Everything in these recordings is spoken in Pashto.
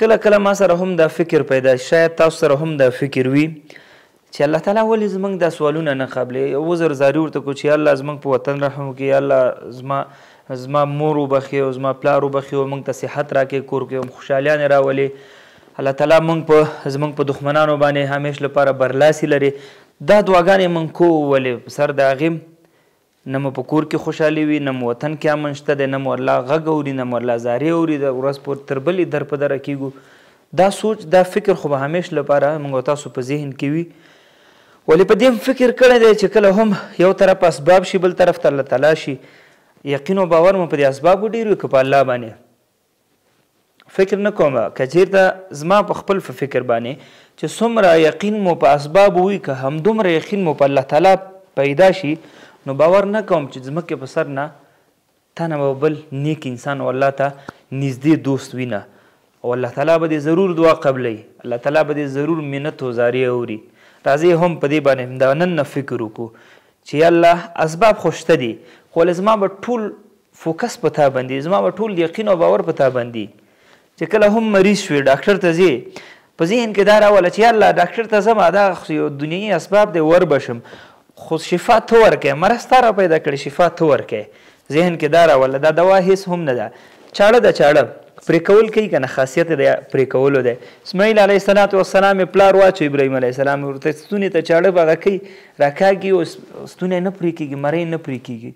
کله کله ما سره هم دا فکر پیدا شاید تاسو سره هم دا فکر وي چې الله تعالی ولې زموږ دا سوالونه نه قبلوي. یو عذر زاري ورته کړو چې یا الله زموږ په وطن رحم وکړي، یا الله زما مور وبخي او زما پلار وبخي او موږ ته صحت راکړي، کور کې خوشحالیانې راولي. الله تعالی زموږ په دښمنانو باندې همیش لپاره برلاسي لري. دا دعاګانې موږ کوو ولې په سر د هغې نه مو په کور کې خوشحالي وي، نه مو وطن کې امن شته دی، نه مو الله غږ اوري، نه مو الله زارې اوري. د ورځ پورې تر بلې در په دره کېږو. دا سوچ دا فکر خو به همیش لپاره موږ او تاسو په ذهن کې وي. ولې په دې فکر کړی دی چې کله هم یو طرف اسباب شي بل طرف ته الله تعالی شي. یقین او باور مو په دې اسبابو ډېر وي که په الله باندې فکر نه کوم. که چېرته زما په خپل فکر باندې چې څومره یقین مو په اسبابو وي که همدومره یقین مو په الله تعالی پیدا شي، نو باور نه کوم چې ځمکې په سر نه تا نه به بل نیک انسان او الله ته نږدې دوست وینه او الله تعالی به دې ضرور دعا قبلوي، الله تعالی به دې ضرور منت او زاري اوري. راځئ هم په دې باندې دا نن نه فکر وکړو چې یا الله اسباب خو شته دي، خو زما به ټول فوکس په تا باندې، زما به ټول یقین او باور په تا باندې چې کله هم مریض شوې ډاکټر ته ځې په ذهن کې دا راوله چې یا الله ډاکټر ته ځم دا یو دنیایي اسباب دی ور بشم، خو شفا ته ورکړې، مرض تا را پیدا کړې، شفا ته ورکړې. ذهن کې دا راوله دا دوا هېڅ هم نه ده. چاړه د چاړه پرې کول کوي که نه، خاصیت د پرې کولو دی. اسماعیل علیه السلام یې پلار واچو ابراهیم علیه السلام ورته ستونې ته چاړه به هغه کوي راکاږي او ستونی نه پرې کېږي، مری نه پرې کېږي.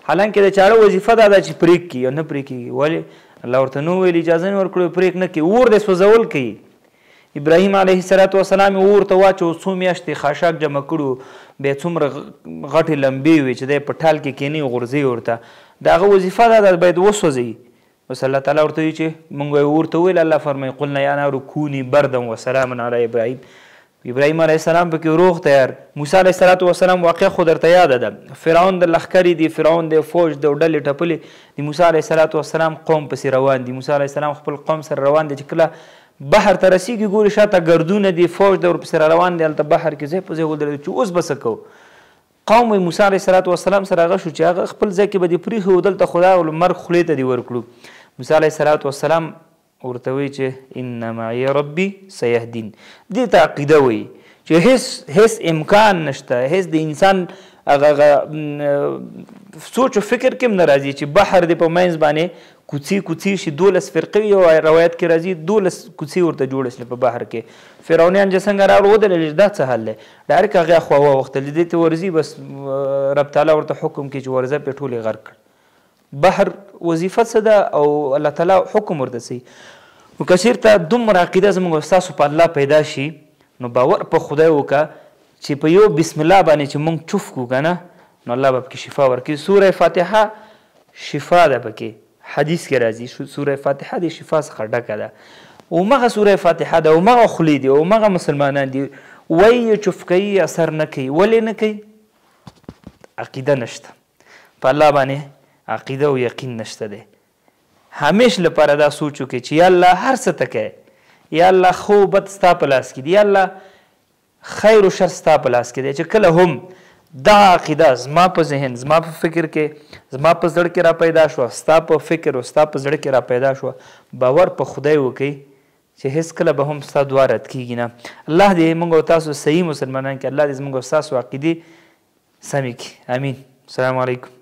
حالانکې د چاړه وظیفه دا ده چې پرېږ کړي او نه پرې کېږي. ولې الله ورته نو ویل اجازه نه ورکړو پرېږ نه کړي، اور دی سوځول کوي. ابراهیم علیه السلام یې اور ته واچو، څو میاشتې خاشاک جمع کړو، بیا څومره غټې لمبې وي چې دی په ټال کې کینی غورځوي ورته. د هغه وظیفه دا ده باید وسوځوي. بس الله تعالی ورته وایي چې موږ یې ورته وویل، الله فرمایي قلنا یا نار کوني بردا وسلاما علی ابراهیم. ابراهیم علیه السلام پکې روغ تیار. موسی علیه السلام واقع خو درته یاده ده، فرعون د لښکرې دی، فرعون د فوج د ډلې ټپلې د موسی علیه السلام قوم پسې روان دي. موسی علیه السلام خپل قوم سره روان دی، چې کله بحر ته رسیږي ګوري شاته ګردونه دي، فوج د ورپسې را روان دی، هلته بحر کې ځای په ځای ودرېدل چې اوس به څه کوو. قوم موسی علیه السلام سره هغه شو چې هغه خپل ځای کې به دې پرېښي و، دلته خو دا مرګ خولې ته دې ورکړو. موسی علیه السلام ورته وایي چې ان معي ربي سیهدین. دې ته عقیده وایي چې هیڅ امکان نشته، هیڅ د انسان هغه سوچ او فکر کې هم نه راځي چې بحر دې په منځ باندې کوڅې شي. 12 فرقې یو روایت کې راځي 12 کوڅې ورته جوړه شي په بحر کې. فرعونیان چې څنګه راوړل ودرېدل دا څه حل دی؟ ډایرکټ هغې خوا واوښتل، دې ته ورځي بس رب تعالی ورته حکم کوي چې ورځه پې ټولې غرق کړ. بحر وظیفه څه ده او الله تعالی حکم ورته کوي. نو که چېرته دومره عقیده زموږ ستاسو په الله پیدا شي، نو باور په خدای وکړه چې په یو بسم الله باندې چې موږ چوف کړو که نه، نو الله به پکې شفا ورکوي. سوره فاتحه شفا ده، پکې حدیث کې راځي سوره فاتحه د شفا څخه ډکه ده. همغه سوره فاتحه ده، همغه خولې دي، همغه مسلمانان دي، وایي یې چوف کوي اثر نه کوي. ولې نه کوي؟ عقیده نشته په الله باندې، عقیده او یقین نشته دی. همیش لپاره دا سوچ وکړئ چې یا الله هر څه ته کوې، یا الله خو بد ستا په لاس کې دی، یا الله خیر و شر ستا په لاس کې دی. چې کله هم دا عقیده زما په ذهن، زما په فکر کې، زما په زړه کې را پیدا شوه، ستا په فکر او ستا په زړه کې را پیدا شوه، باور په خدای وکړئ چې هېڅکله به هم ستا دعا رد کېږي نه. الله دې موږ او تاسو صحیح مسلمانان کړي، الله دې زموږ او ستاسو عقیدې سمې کړي. امین. السلام علیکم.